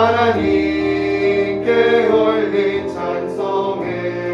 하나님께 올린 찬송에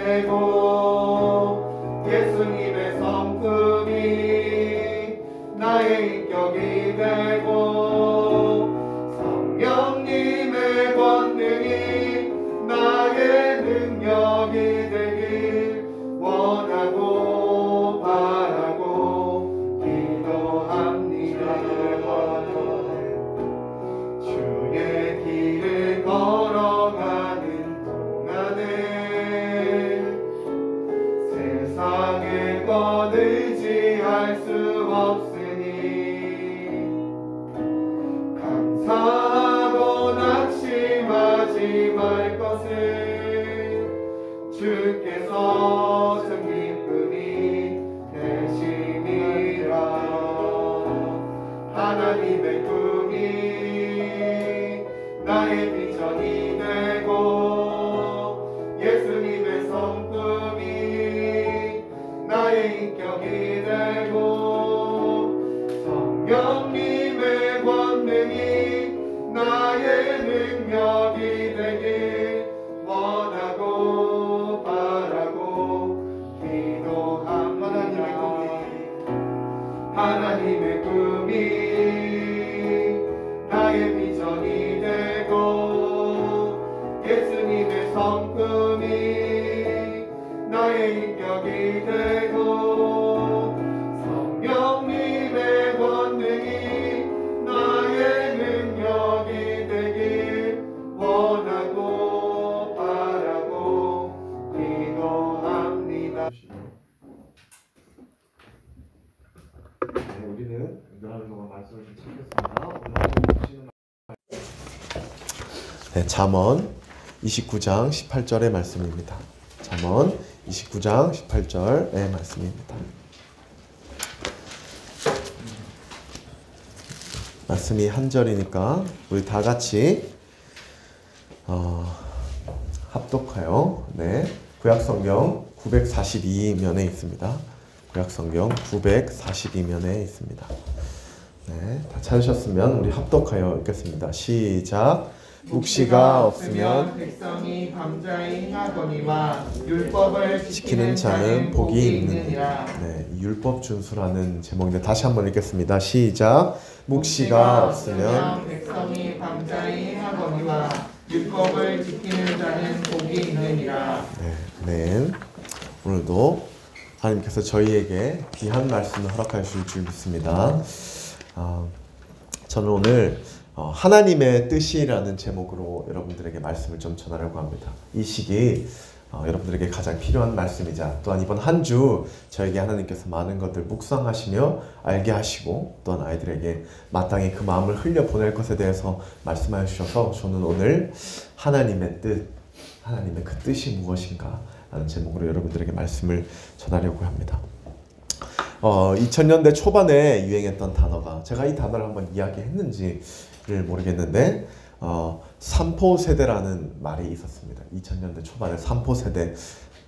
되고 예수님의 성품이 나의 인격이 되고 성령님의 권능이 나의 능력이 되길 원하고 바라고 기도합니다. 주의 길을 걸어가는 동안에 세상의 것 의지할 수 없으니 감사하고 낙심하지 말 것을 주께서 참 기쁨이 되심이라. 하나님의 꿈이 나의 비전이 되고 예수님의 성품이 나의 인격이 되고 성령님의 권능이 나의 능력이 되길 원하고 바라고 기도합니다. 하나님의 꿈이 나의 비전이 되고 예수님의 성품이 나의 인격이 되고 성령님의 권능이 나의 능력이 되길 원하고 바라고 기도합니다. 우리는 은근하는 동안 말씀을 좀 찾겠습니다. 네, 잠언 29장 18절의 말씀입니다. 잠언 29장 18절의 말씀입니다. 말씀이 한 절이니까 우리 다 같이 합독하여 구약성경 942면에 있습니다. 구약성경 942면에 있습니다. 네, 다 찾으셨으면 우리 합독하여 읽겠습니다. 시작. 묵시가 없으면 백성이 밤자에 행하거니와 율법을 지키는 자는 복이 있느니라. 네, 율법 준수라는 제목인데 다시 한번 읽겠습니다. 시작. 묵시가 없으면 백성이 밤자에 행하거니와 율법을 지키는 자는 복이 있느니라. 네. 오늘도 하나님께서 저희에게 귀한 말씀을 허락해 주실 줄 믿습니다. 저는 오늘 하나님의 뜻이라는 제목으로 여러분들에게 말씀을 좀 전하려고 합니다. 이 시기 여러분들에게 가장 필요한 말씀이자 또한 이번 한 주 저에게 하나님께서 많은 것들 묵상하시며 알게 하시고 또한 아이들에게 마땅히 그 마음을 흘려보낼 것에 대해서 말씀하여 주셔서 저는 오늘 하나님의 뜻, 하나님의 그 뜻이 무엇인가 라는 제목으로 여러분들에게 말씀을 전하려고 합니다. 2000년대 초반에 유행했던 단어가, 제가 이 단어를 한번 이야기했는지를 모르겠는데 3포 세대라는 말이 있었습니다. 2000년대 초반에 3포 세대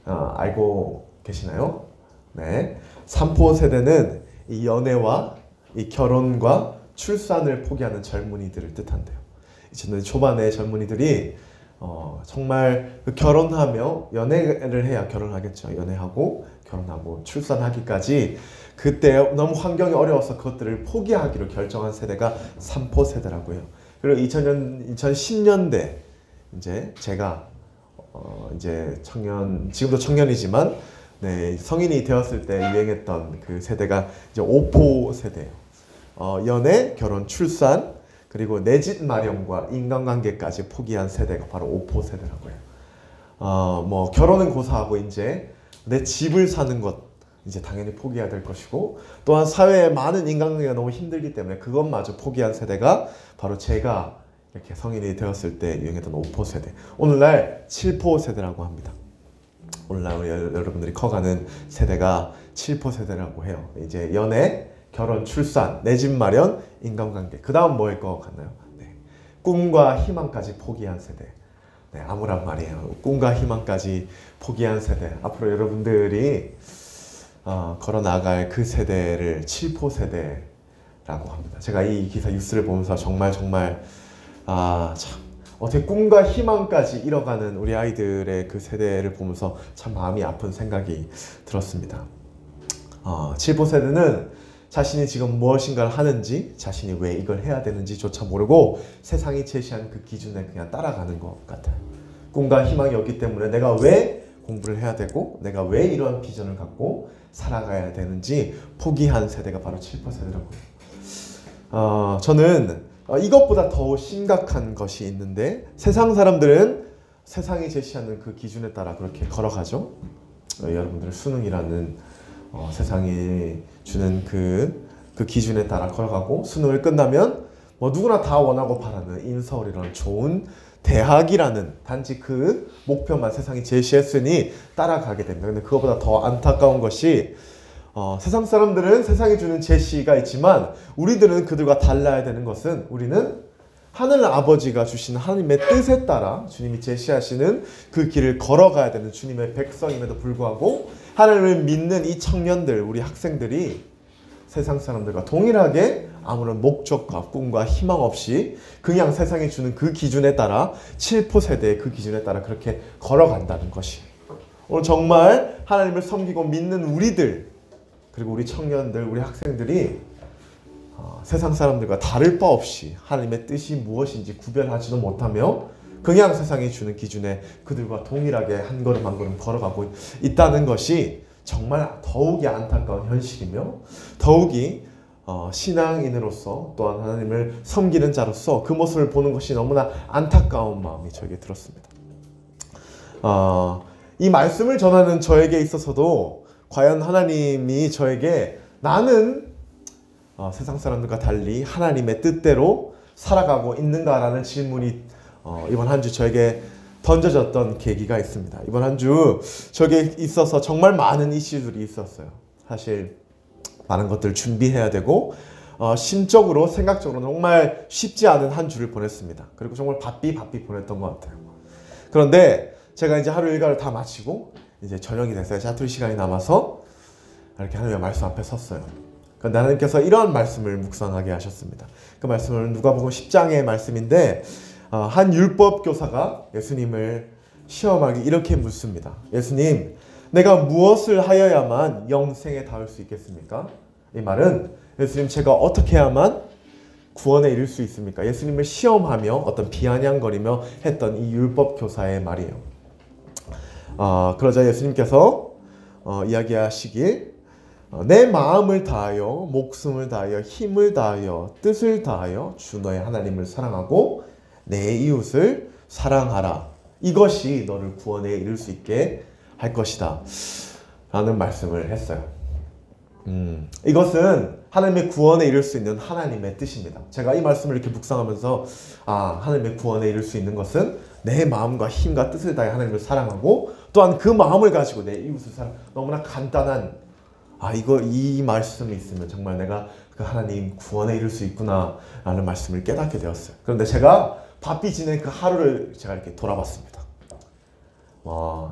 알고 계시나요? 네, 3포 세대는 이 연애와 이 결혼과 출산을 포기하는 젊은이들을 뜻한대요. 2000년대 초반에 젊은이들이 정말 결혼하며 연애를 해야 결혼하겠죠. 연애하고 결혼하고 출산하기까지 그때 너무 환경이 어려워서 그것들을 포기하기로 결정한 세대가 3포 세대라고 해요. 그리고 2010년대 이제 제가 이제 지금도 청년이지만 성인이 되었을 때 유행했던 그 세대가 이제 5포 세대예요. 연애, 결혼, 출산 그리고 내 집 마련과 인간관계까지 포기한 세대가 바로 5포 세대라고 해요. 뭐 결혼은 고사하고 이제 내 집을 사는 것 이제 당연히 포기해야 될 것이고 또한 사회에 많은 인간관계가 너무 힘들기 때문에 그것마저 포기한 세대가 바로 제가 이렇게 성인이 되었을 때 유행했던 5포 세대, 오늘날 7포 세대라고 합니다. 오늘날 여러분들이 커가는 세대가 7포 세대라고 해요. 이제 연애, 결혼, 출산, 내 집 마련, 인간관계. 그 다음 뭐일 것 같나요? 꿈과 희망까지 포기한 세대. 암울한 말이에요. 꿈과 희망까지 포기한 세대. 앞으로 여러분들이 걸어나갈 그 세대를 7포 세대라고 합니다. 제가 이 기사 뉴스를 보면서 정말 참 어떻게 꿈과 희망까지 잃어가는 우리 아이들의 그 세대를 보면서 참 마음이 아픈 생각이 들었습니다. 7포 세대는 자신이 지금 무엇인가를 하는지, 자신이 왜 이걸 해야 되는지조차 모르고 세상이 제시한 그 기준에 그냥 따라가는 것 같아요. 꿈과 희망이 없기 때문에 내가 왜 공부를 해야 되고 내가 왜 이런 비전을 갖고 살아가야 되는지 포기한 세대가 바로 7포 세대라고요. 저는 이것보다 더 심각한 것이 있는데, 세상 사람들은 세상이 제시하는 그 기준에 따라 그렇게 걸어가죠. 여러분들 수능이라는 세상이 주는 그 기준에 따라 걸어가고, 수능을 끝나면 뭐 누구나 다 원하고 바라는 인서울이라는 좋은 대학이라는 단지 그 목표만 세상이 제시했으니 따라가게 됩니다. 근데 그것보다 더 안타까운 것이 세상 사람들은 세상이 주는 제시가 있지만 우리들은 그들과 달라야 되는 것은, 우리는 하늘 아버지가 주신 하나님의 뜻에 따라 주님이 제시하시는 그 길을 걸어가야 되는 주님의 백성임에도 불구하고 하나님을 믿는 이 청년들, 우리 학생들이 세상 사람들과 동일하게 아무런 목적과 꿈과 희망 없이 그냥 세상이 주는 그 기준에 따라 7포 세대의 그 기준에 따라 그렇게 걸어간다는 것이, 오늘 정말 하나님을 섬기고 믿는 우리들, 그리고 우리 청년들, 우리 학생들이 세상 사람들과 다를 바 없이 하나님의 뜻이 무엇인지 구별하지도 못하며 그냥 세상이 주는 기준에 그들과 동일하게 한 걸음 한 걸음 걸어가고 있다는 것이 정말 더욱이 안타까운 현실이며, 더욱이 신앙인으로서 또한 하나님을 섬기는 자로서 그 모습을 보는 것이 너무나 안타까운 마음이 저에게 들었습니다. 이 말씀을 전하는 저에게 있어서도 과연 하나님이 저에게 나는 세상 사람들과 달리 하나님의 뜻대로 살아가고 있는가라는 질문이 이번 한 주 저에게 던져졌던 계기가 있습니다. 이번 한 주 저에게 있어서 정말 많은 이슈들이 있었어요. 사실 많은 것들을 준비해야 되고 심적으로 생각적으로 정말 쉽지 않은 한 주를 보냈습니다. 그리고 정말 바삐 보냈던 것 같아요. 그런데 제가 이제 하루 일과를 다 마치고 이제 저녁이 됐어요. 자투리 시간이 남아서 이렇게 하나님의 말씀 앞에 섰어요. 그런데 하나님께서 이러한 말씀을 묵상하게 하셨습니다. 그 말씀은 누가복음 10장의 말씀인데, 한 율법 교사가 예수님을 시험하기 이렇게 묻습니다. 예수님, 내가 무엇을 하여야만 영생에 닿을 수 있겠습니까? 이 말은 예수님, 제가 어떻게 해야만 구원에 이를 수 있습니까? 예수님을 시험하며 어떤 비아냥거리며 했던 이 율법 교사의 말이에요. 그러자 예수님께서 이야기하시길, 내 마음을 다하여 목숨을 다하여 힘을 다하여 뜻을 다하여 주 너의 하나님을 사랑하고 내 이웃을 사랑하라. 이것이 너를 구원에 이를 수 있게 할 것이다 라는 말씀을 했어요. 이것은 하나님의 구원에 이를 수 있는 하나님의 뜻입니다. 제가 이 말씀을 이렇게 묵상하면서 하나님의 구원에 이를 수 있는 것은 내 마음과 힘과 뜻을 다해 하나님을 사랑하고 또한 그 마음을 가지고 내 이웃을 사랑. 너무나 간단한 이 말씀이 있으면 정말 내가 그 하나님 구원에 이를 수 있구나 라는 말씀을 깨닫게 되었어요. 그런데 제가 바삐 지낸 그 하루를 제가 이렇게 돌아봤습니다.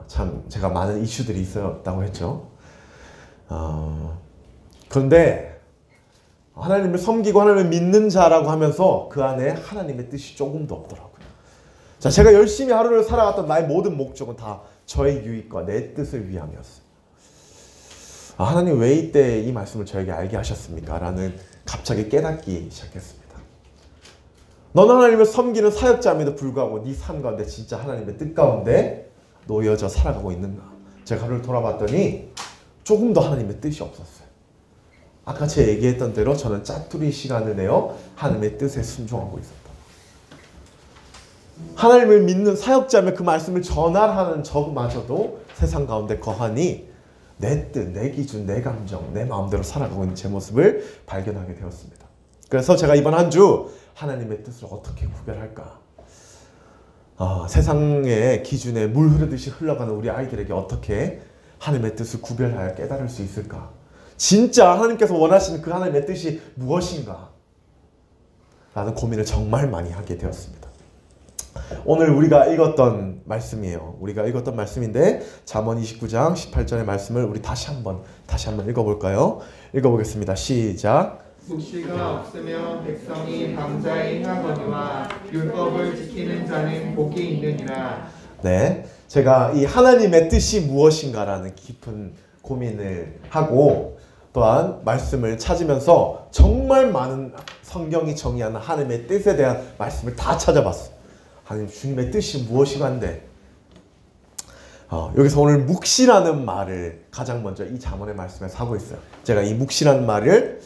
참 제가 많은 이슈들이 있었다고 했죠. 그런데 하나님을 섬기고 하나님을 믿는 자라고 하면서 그 안에 하나님의 뜻이 조금도 없더라고요. 자, 제가 열심히 하루를 살아갔던 나의 모든 목적은 다 저의 유익과 내 뜻을 위함이었어요. 하나님 왜 이때 이 말씀을 저에게 알게 하셨습니까? 라는 갑자기 깨닫기 시작했습니다. 너는 하나님을 섬기는 사역자임에도 불구하고 네 삶 가운데 진짜 하나님의 뜻 가운데 놓여져 살아가고 있는가? 제가 하루를 돌아봤더니 조금도 하나님의 뜻이 없었어요. 아까 제가 얘기했던 대로 저는 짜투리 시간을 내어 하나님의 뜻에 순종하고 있었다. 하나님을 믿는 사역자면 그 말씀을 전하는 저마저도 세상 가운데 거하니 내 뜻, 내 기준, 내 감정, 내 마음대로 살아가고 있는 제 모습을 발견하게 되었습니다. 그래서 제가 이번 한 주 하나님의 뜻을 어떻게 구별할까? 세상의 기준에 물 흐르듯이 흘러가는 우리 아이들에게 어떻게 하나님의 뜻을 구별하여 깨달을 수 있을까? 진짜 하나님께서 원하시는 그 하나님의 뜻이 무엇인가? 라는 고민을 정말 많이 하게 되었습니다. 오늘 우리가 읽었던 말씀이에요. 우리가 읽었던 말씀인데 잠언 29장 18절의 말씀을 우리 다시 한번 읽어볼까요? 읽어보겠습니다. 시작. 묵시가 없으며 백성이 방자히 행하거니와 율법을 지키는 자는 복이 있느니라. 네, 제가 이 하나님의 뜻이 무엇인가라는 깊은 고민을 하고 또한 말씀을 찾으면서 정말 많은 성경이 정의하는 하나님의 뜻에 대한 말씀을 다 찾아봤어요. 하나님 주님의 뜻이 무엇이간데 여기서 오늘 묵시라는 말을 가장 먼저 이 잠언의 말씀에서 하고 있어요. 제가 이 묵시라는 말을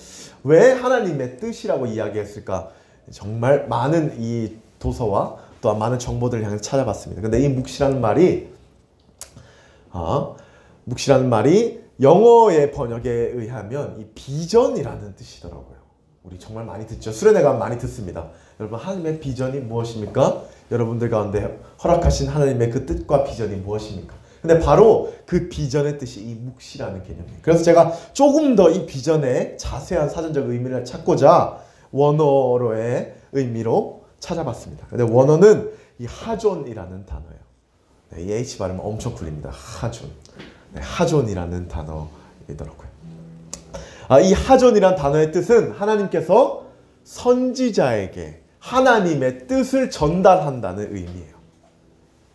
왜 하나님의 뜻이라고 이야기했을까 정말 많은 이 도서와 또한 많은 정보들을 향해서 찾아봤습니다. 근데 이 묵시라는 말이 영어의 번역에 의하면 이 비전이라는 뜻이더라고요. 우리 정말 많이 듣죠. 수련회가 많이 듣습니다. 여러분 하나님의 비전이 무엇입니까? 여러분들 가운데 허락하신 하나님의 그 뜻과 비전이 무엇입니까? 근데 바로 그 비전의 뜻이 이 묵시라는 개념이에요. 그래서 제가 조금 더 이 비전의 자세한 사전적 의미를 찾고자 원어로의 의미로 찾아봤습니다. 근데 원어는 이 하존이라는 단어예요. 네, 이 H 발음 엄청 굴립니다. 하존. 네, 하존이라는 단어이더라고요. 이 하존이란 단어의 뜻은 하나님께서 선지자에게 하나님의 뜻을 전달한다는 의미예요.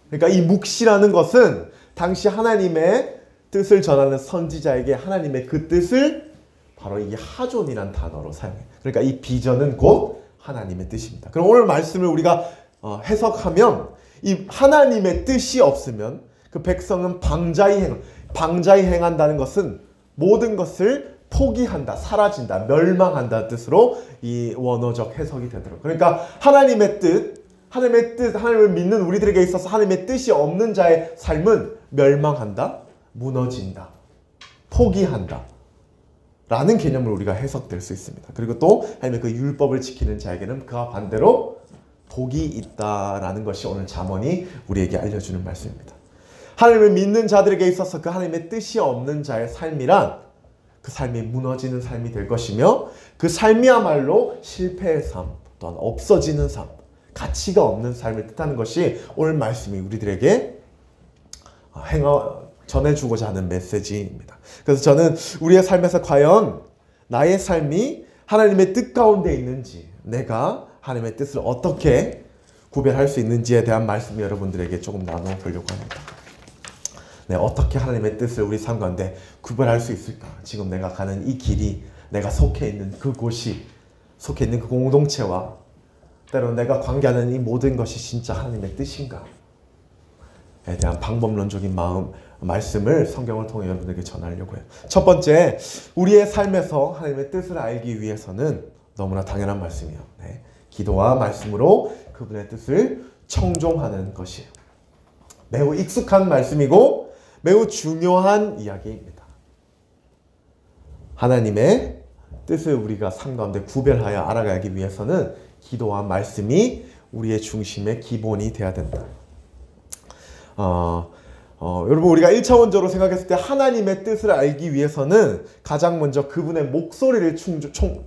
그러니까 이 묵시라는 것은 당시 하나님의 뜻을 전하는 선지자에게 하나님의 그 뜻을 바로 이 하존이란 단어로 사용해요. 그러니까 이 비전은 곧 하나님의 뜻입니다. 그럼 오늘 말씀을 우리가 해석하면 이 하나님의 뜻이 없으면 그 백성은 방자히 행한다는 것은 모든 것을 포기한다, 사라진다, 멸망한다는 뜻으로 이 원어적 해석이 되더라고요. 그러니까 하나님의 뜻, 하나님을 믿는 우리들에게 있어서 하나님의 뜻이 없는 자의 삶은 멸망한다, 무너진다, 포기한다 라는 개념을 우리가 해석될 수 있습니다. 그리고 또 하나님의 그 율법을 지키는 자에게는 그와 반대로 복이 있다라는 것이 오늘 잠언이 우리에게 알려주는 말씀입니다. 하나님을 믿는 자들에게 있어서 그 하나님의 뜻이 없는 자의 삶이란 그 삶이 무너지는 삶이 될 것이며 그 삶이야말로 실패의 삶, 또한 없어지는 삶, 가치가 없는 삶을 뜻하는 것이 오늘 말씀이 우리들에게 전해주고자 하는 메시지입니다. 그래서 저는 우리의 삶에서 과연 나의 삶이 하나님의 뜻 가운데 있는지, 내가 하나님의 뜻을 어떻게 구별할 수 있는지에 대한 말씀을 여러분들에게 조금 나눠보려고 합니다. 네, 어떻게 하나님의 뜻을 우리 삶 가운데 구별할 수 있을까? 지금 내가 가는 이 길이, 내가 속해 있는 그곳이, 속해 있는 그 공동체와 때로는 내가 관계하는 이 모든 것이 진짜 하나님의 뜻인가에 대한 방법론적인 말씀을 성경을 통해 여러분에게 전하려고 해요. 첫 번째, 우리의 삶에서 하나님의 뜻을 알기 위해서는 너무나 당연한 말씀이에요. 네, 기도와 말씀으로 그분의 뜻을 청종하는 것이에요. 매우 익숙한 말씀이고 매우 중요한 이야기입니다. 하나님의 뜻을 우리가 삶 가운데 구별하여 알아가기 위해서는 기도와 말씀이 우리의 중심의 기본이 되어야 된다. 여러분 우리가 1차원적으로 생각했을 때 하나님의 뜻을 알기 위해서는 가장 먼저 그분의 목소리를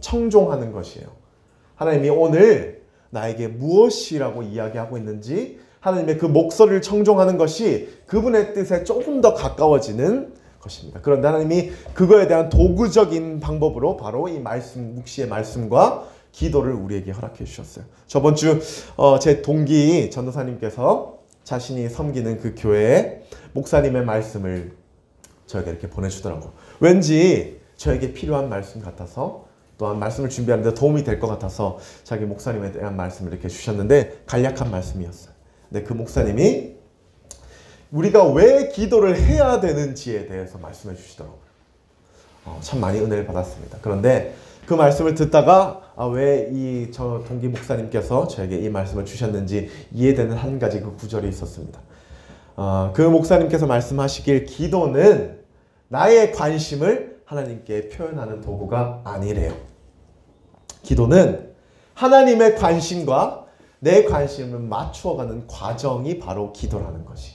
청종하는 것이에요. 하나님이 오늘 나에게 무엇이라고 이야기하고 있는지 하나님의 그 목소리를 청종하는 것이 그분의 뜻에 조금 더 가까워지는 것입니다. 그런데 하나님이 그거에 대한 도구적인 방법으로 바로 이 말씀, 묵시의 말씀과 기도를 우리에게 허락해 주셨어요. 저번 주 제 동기 전도사님께서 자신이 섬기는 그 교회에 목사님의 말씀을 저에게 이렇게 보내주더라고요. 왠지 저에게 필요한 말씀 같아서 또한 말씀을 준비하는 데 도움이 될 것 같아서 자기 목사님에 대한 말씀을 이렇게 주셨는데 간략한 말씀이었어요. 근데 그 목사님이 우리가 왜 기도를 해야 되는지에 대해서 말씀해 주시더라고요. 참 많이 은혜를 받았습니다. 그런데 그 말씀을 듣다가 왜 저 동기 목사님께서 저에게 이 말씀을 주셨는지 이해되는 한 가지 그 구절이 있었습니다. 그 목사님께서 말씀하시길 기도는 나의 관심을 하나님께 표현하는 도구가 아니래요. 기도는 하나님의 관심과 내 관심을 맞추어가는 과정이 바로 기도라는 것이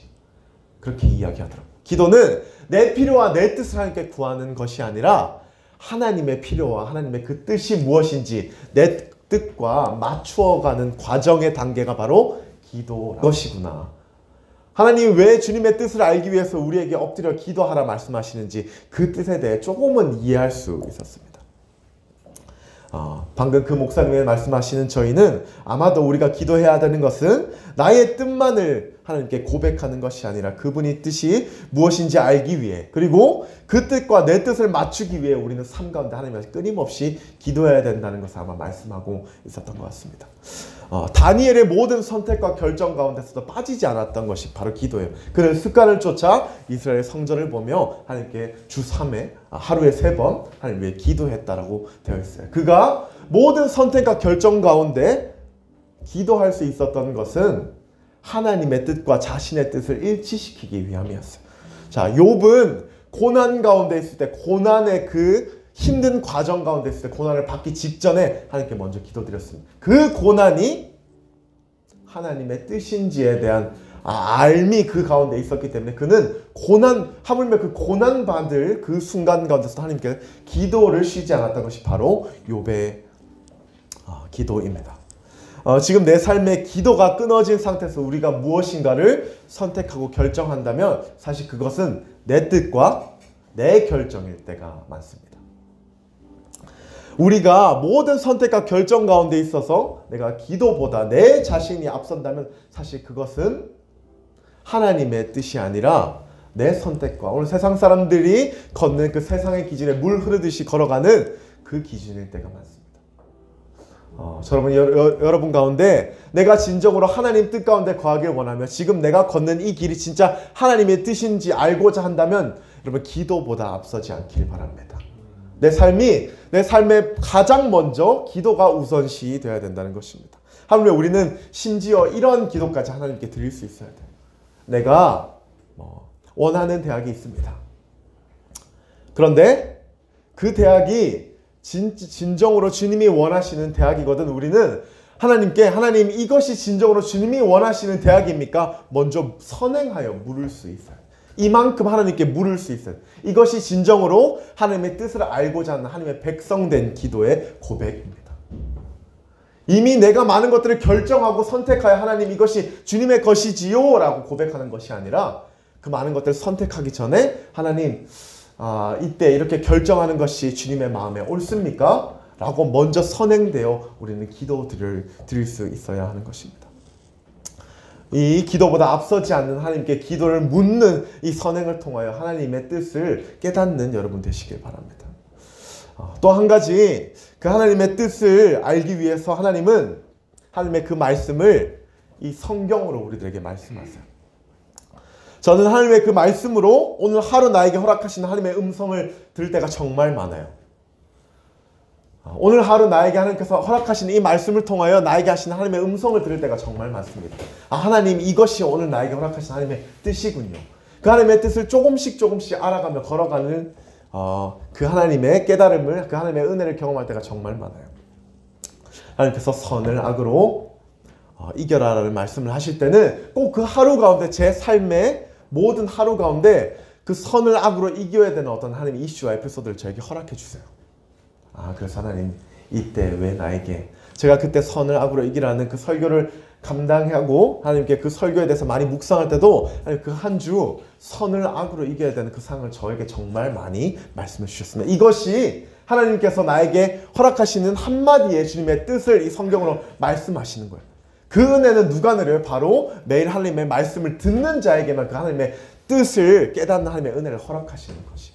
그렇게 이야기하더라고요. 기도는 내 필요와 내 뜻을 하나님께 구하는 것이 아니라 하나님의 필요와 하나님의 그 뜻이 무엇인지 내 뜻과 맞추어가는 과정의 단계가 바로 기도라는 것이구나. 하나님이 왜 주님의 뜻을 알기 위해서 우리에게 엎드려 기도하라 말씀하시는지 그 뜻에 대해 조금은 이해할 수 있었습니다. 방금 그 목사님이 말씀하시는 저희는 아마도 우리가 기도해야 되는 것은 나의 뜻만을 하나님께 고백하는 것이 아니라 그분의 뜻이 무엇인지 알기 위해, 그리고 그 뜻과 내 뜻을 맞추기 위해 우리는 삶 가운데 하나님께 끊임없이 기도해야 된다는 것을 아마 말씀하고 있었던 것 같습니다. 다니엘의 모든 선택과 결정 가운데서도 빠지지 않았던 것이 바로 기도예요. 그런 습관을 쫓아 이스라엘 성전을 보며 하나님께 주 3회 하루에 3번 하나님 위해 기도했다라고 되어 있어요. 그가 모든 선택과 결정 가운데 기도할 수 있었던 것은 하나님의 뜻과 자신의 뜻을 일치시키기 위함이었어요. 자, 욥은 고난 가운데 있을 때, 고난의 그 힘든 과정 가운데 있을 때, 고난을 받기 직전에 하나님께 먼저 기도드렸습니다. 그 고난이 하나님의 뜻인지에 대한 알미 그 가운데 있었기 때문에 그는 하물며 그 고난 받을 그 순간 가운데서 하나님께 기도를 쉬지 않았던 것이 바로 욥의 기도입니다. 지금 내 삶의 기도가 끊어진 상태에서 우리가 무엇인가를 선택하고 결정한다면 사실 그것은 내 뜻과 내 결정일 때가 많습니다. 우리가 모든 선택과 결정 가운데 있어서 내가 기도보다 내 자신이 앞선다면 사실 그것은 하나님의 뜻이 아니라 내 선택과 오늘 세상 사람들이 걷는 그 세상의 기준에 물 흐르듯이 걸어가는 그 기준일 때가 많습니다. 여러분 가운데 내가 진정으로 하나님 뜻 가운데 거하길 원하며 지금 내가 걷는 이 길이 진짜 하나님의 뜻인지 알고자 한다면 여러분 기도보다 앞서지 않길 바랍니다. 내 삶에 가장 먼저 기도가 우선시 되어야 된다는 것입니다. 하물며 우리는 심지어 이런 기도까지 하나님께 드릴 수 있어야 돼요. 내가 원하는 대학이 있습니다. 그런데 그 대학이 진정으로 주님이 원하시는 대학이거든. 우리는 하나님께 하나님 이것이 진정으로 주님이 원하시는 대학입니까? 먼저 선행하여 물을 수 있어요. 이만큼 하나님께 물을 수 있어요. 이것이 진정으로 하나님의 뜻을 알고자 하는 하나님의 백성된 기도의 고백입니다. 이미 내가 많은 것들을 결정하고 선택하여 하나님 이것이 주님의 것이지요 라고 고백하는 것이 아니라 그 많은 것들을 선택하기 전에 하나님 이때 이렇게 결정하는 것이 주님의 마음에 옳습니까? 라고 먼저 선행되어 우리는 기도 드릴 수 있어야 하는 것입니다. 이 기도보다 앞서지 않는 하나님께 기도를 묻는 이 선행을 통하여 하나님의 뜻을 깨닫는 여러분 되시길 바랍니다. 또 한 가지 그 하나님의 뜻을 알기 위해서 하나님은 하나님의 그 말씀을 이 성경으로 우리들에게 말씀하세요. 저는 하나님의 그 말씀으로 오늘 하루 나에게 허락하시는 하나님의 음성을 들을 때가 정말 많아요. 오늘 하루 나에게 하나님께서 허락하시는 이 말씀을 통하여 나에게 하시는 하나님의 음성을 들을 때가 정말 많습니다. 하나님 이것이 오늘 나에게 허락하신 하나님의 뜻이군요. 그 하나님의 뜻을 조금씩 알아가며 걸어가는 그 하나님의 깨달음을, 그 하나님의 은혜를 경험할 때가 정말 많아요. 하나님께서 선을 악으로 이겨라라는 말씀을 하실 때는 꼭 그 하루 가운데 제 삶의 모든 하루 가운데 그 선을 악으로 이겨야 되는 어떤 하나님의 이슈와 에피소드를 저에게 허락해 주세요. 그래서 하나님 이때 왜 나에게 제가 그때 선을 악으로 이기라는 그 설교를 감당하고 하나님께 그 설교에 대해서 많이 묵상할 때도 그 한 주 선을 악으로 이겨야 되는 그 상을 저에게 정말 많이 말씀해 주셨습니다. 이것이 하나님께서 나에게 허락하시는 한마디의 주님의 뜻을 이 성경으로 말씀하시는 거예요. 그 은혜는 누가 내려요? 바로 매일 하나님의 말씀을 듣는 자에게만 그 하나님의 뜻을 깨닫는 하나님의 은혜를 허락하시는 것이.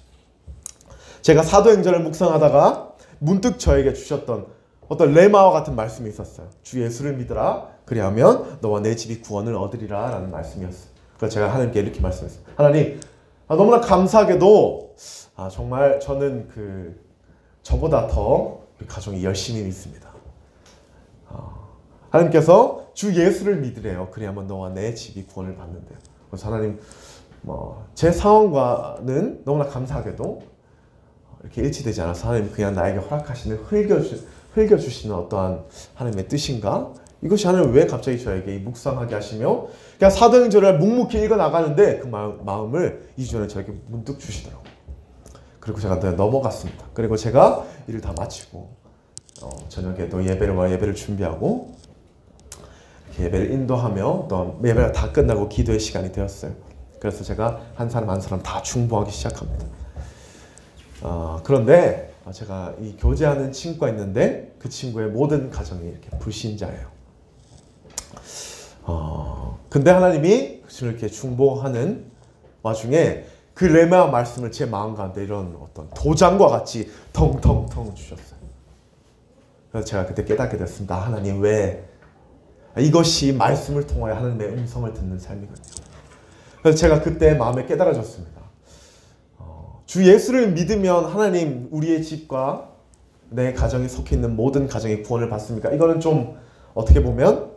제가 사도행전을 묵상하다가 문득 저에게 주셨던 어떤 레마와 같은 말씀이 있었어요. 주 예수를 믿으라. 그리하면 너와 내 집이 구원을 얻으리라 라는 말씀이었어요. 그래서 제가 하나님께 이렇게 말씀했어요. 하나님, 너무나 감사하게도 정말 저는 저보다 더 가정이 열심히 믿습니다. 하나님께서 주 예수를 믿으래요. 그리하면 너와 내 집이 구원을 받는데요. 그래서 하나님, 제 상황과는 너무나 감사하게도 이렇게 일치되지 않아서 하나님 그냥 나에게 허락하시는 흘겨주시는 어떠한 하나님의 뜻인가? 이것이 하나님 왜 갑자기 저에게 묵상하게 하시며 그냥 사도행전을 묵묵히 읽어나가는데 그 마음을 2주 전에 저에게 문득 주시더라고요. 그리고 제가 넘어갔습니다. 그리고 제가 일을 다 마치고 저녁에 또 예배를 준비하고 예배를 인도하며 또 예배가 다 끝나고 기도의 시간이 되었어요. 그래서 제가 한 사람 다 중보하기 시작합니다. 그런데 제가 이 교제하는 친구가 있는데 그 친구의 모든 가정이 이렇게 불신자예요. 근데 하나님이 그를 이렇게 중보하는 와중에 그 레마 말씀을 제 마음 가운데 이런 어떤 도장과 같이 텅텅텅 주셨어요. 그래서 제가 그때 깨닫게 됐습니다. 하나님 왜? 이것이 말씀을 통하여 하나님의 음성을 듣는 삶이거든요. 그래서 제가 그때 마음에 깨달아졌습니다. 주 예수를 믿으면 하나님 우리의 집과 내 가정이 속해 있는 모든 가정이 구원을 받습니까? 이거는 좀 어떻게 보면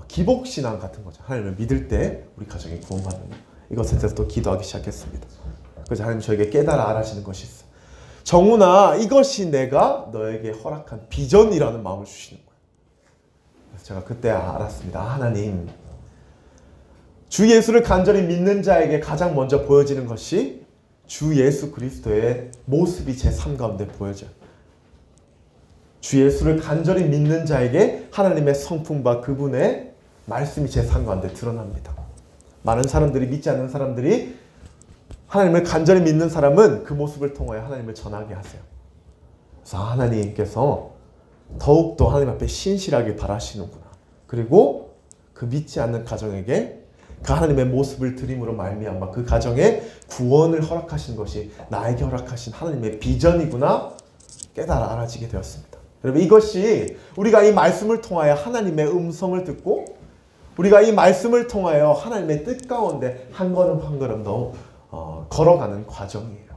기복신앙 같은 거죠. 하나님을 믿을 때 우리 가정이 구원받는 거. 이것에 대해서 또 기도하기 시작했습니다. 그래서 하나님 저에게 깨달아 알아지는 것이 있어. 정훈아, 이것이 내가 너에게 허락한 비전이라는 마음을 주시는 거예요. 그래서 제가 그때 알았습니다. 하나님, 주 예수를 간절히 믿는 자에게 가장 먼저 보여지는 것이 주 예수 그리스도의 모습이 제 삶 가운데 보여져요. 주 예수를 간절히 믿는 자에게 하나님의 성품과 그분의 말씀이 제 삶 가운데 드러납니다. 많은 사람들이, 믿지 않는 사람들이 하나님을 간절히 믿는 사람은 그 모습을 통하여 하나님을 전하게 하세요. 그래서 하나님께서 더욱더 하나님 앞에 신실하게 바라시는구나. 그리고 그 믿지 않는 가정에게 그 하나님의 모습을 드림으로 말미암아 그 가정에 구원을 허락하신 것이 나에게 허락하신 하나님의 비전이구나 깨달아 알아지게 되었습니다. 여러분, 이것이 우리가 이 말씀을 통하여 하나님의 음성을 듣고 우리가 이 말씀을 통하여 하나님의 뜻 가운데 한 걸음 한 걸음 더 걸어가는 과정이에요.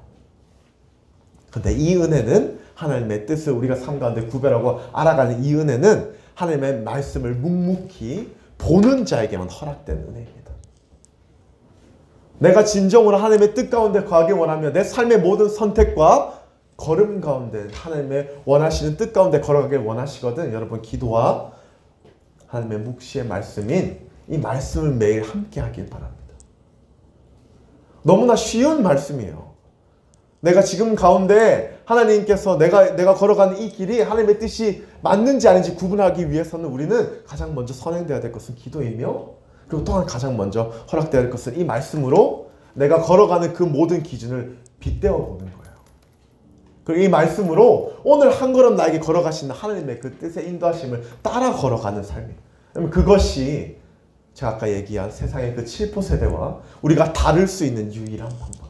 근데 이 은혜는 하나님의 뜻을 우리가 삶 가운데 구별하고 알아가는 이 은혜는 하나님의 말씀을 묵묵히 보는 자에게만 허락된 은혜입니다. 내가 진정으로 하나님의 뜻 가운데 거하기 원하며 내 삶의 모든 선택과 걸음 가운데 하나님의 원하시는 뜻 가운데 걸어가길 원하시거든. 여러분, 기도와 하나님의 묵시의 말씀인 이 말씀을 매일 함께 하길 바랍니다. 너무나 쉬운 말씀이에요. 내가 지금 가운데 하나님께서 내가 걸어가는 이 길이 하나님의 뜻이 맞는지 아닌지 구분하기 위해서는 우리는 가장 먼저 선행되어야 될 것은 기도이며, 그리고 또한 가장 먼저 허락되어야 될 것은 이 말씀으로 내가 걸어가는 그 모든 기준을 빗대어 보는 거예요. 그리고 이 말씀으로 오늘 한 걸음 나에게 걸어가시는 하나님의 그 뜻의 인도하심을 따라 걸어가는 삶이에요. 그것이 제가 아까 얘기한 세상의 그 7포 세대와 우리가 다를 수 있는 유일한 방법이에요.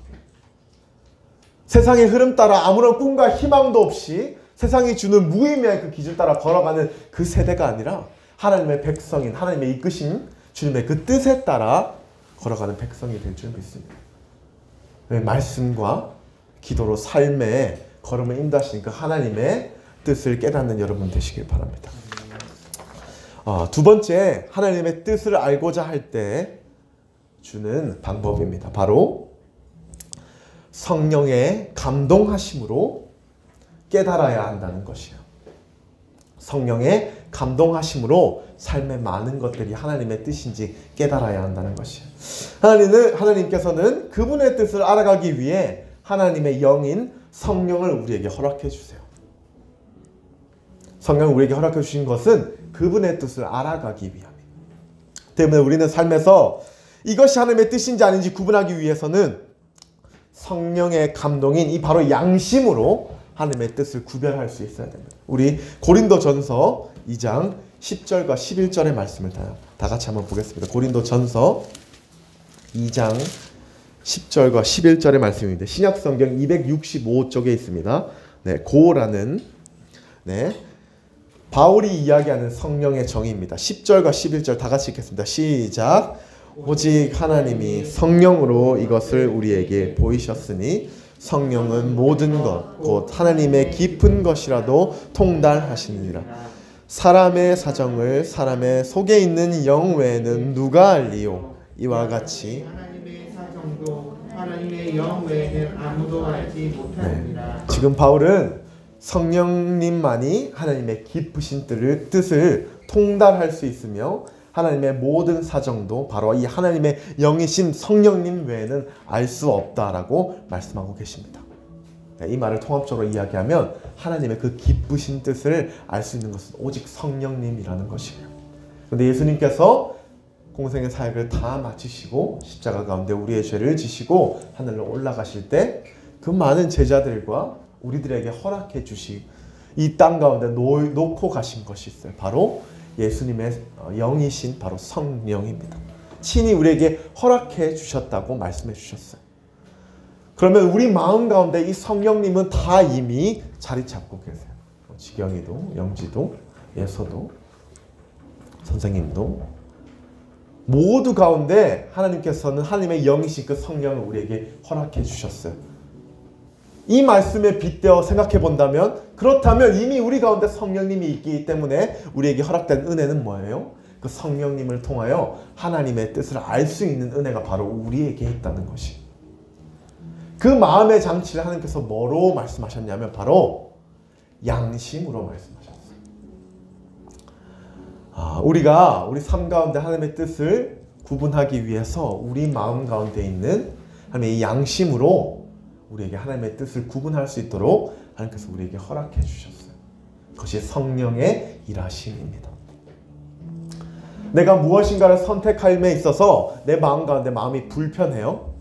세상의 흐름 따라 아무런 꿈과 희망도 없이 세상이 주는 무의미한 그 기준 따라 걸어가는 그 세대가 아니라 하나님의 백성인 하나님의 이끄심 주님의 그 뜻에 따라 걸어가는 백성이 될 줄 믿습니다. 말씀과 기도로 삶의 걸음을 인도하시는 그 하나님의 뜻을 깨닫는 여러분 되시길 바랍니다. 두 번째, 하나님의 뜻을 알고자 할 때 주는 방법입니다. 바로 성령의 감동하심으로 깨달아야 한다는 것이에요. 성령의 감동하심으로 삶의 많은 것들이 하나님의 뜻인지 깨달아야 한다는 것이에요. 하나님께서는 그분의 뜻을 알아가기 위해 하나님의 영인 성령을 우리에게 허락해 주세요. 성령을 우리에게 허락해 주신 것은 그분의 뜻을 알아가기 위함입니다. 때문에 우리는 삶에서 이것이 하나님의 뜻인지 아닌지 구분하기 위해서는 성령의 감동인 이 바로 양심으로 하나님의 뜻을 구별할 수 있어야 됩니다. 우리 고린도전서 2장 10절과 11절의 말씀을 다 같이 한번 보겠습니다. 고린도전서 2장 10절과 11절의 말씀입니다. 신약성경 265쪽에 있습니다. 네, 고라는 바울이 이야기하는 성령의 정의입니다. 10절과 11절 다 같이 읽겠습니다. 시작. 오직 하나님이 성령으로 이것을 우리에게 보이셨으니 성령은 모든 것 곧 하나님의 깊은 것이라도 통달하시느니라. 사람의 사정을 사람의 속에 있는 영 외에는 누가 알리요? 이와 같이 하나님의 사정도 하나님의 영 외에는 아무도 알지 못하느니라. 지금 바울은 성령님만이 하나님의 깊으신 뜻을 통달할 수 있으며 하나님의 모든 사정도 바로 이 하나님의 영이신 성령님 외에는 알 수 없다라고 말씀하고 계십니다. 이 말을 통합적으로 이야기하면 하나님의 그 기쁘신 뜻을 알 수 있는 것은 오직 성령님이라는 것이에요. 그런데 예수님께서 공생의 사역을 다 마치시고 십자가 가운데 우리의 죄를 지시고 하늘로 올라가실 때 그 많은 제자들과 우리들에게 허락해 주시 이 땅 가운데 놓고 가신 것이 있어요. 바로 예수님의 영이신 바로 성령입니다. 친히 우리에게 허락해 주셨다고 말씀해 주셨어요. 그러면 우리 마음 가운데 이 성령님은 다 이미 자리 잡고 계세요. 지경이도, 영지도, 예서도, 선생님도 모두 가운데 하나님께서는 하나님의 영이신 그 성령을 우리에게 허락해 주셨어요. 이 말씀에 빗대어 생각해 본다면 그렇다면 이미 우리 가운데 성령님이 있기 때문에 우리에게 허락된 은혜는 뭐예요? 그 성령님을 통하여 하나님의 뜻을 알 수 있는 은혜가 바로 우리에게 있다는 것이. 그 마음의 장치를 하나님께서 뭐로 말씀하셨냐면 바로 양심으로 말씀하셨어요. 우리가 우리 삶 가운데 하나님의 뜻을 구분하기 위해서 우리 마음 가운데 있는 하나님의 양심으로 우리에게 하나님의 뜻을 구분할 수 있도록 하나님께서 우리에게 허락해 주셨어요. 그것이 성령의 일하심입니다. 내가 무엇인가를 선택함에 있어서 내 마음 가운데 마음이 불편해요.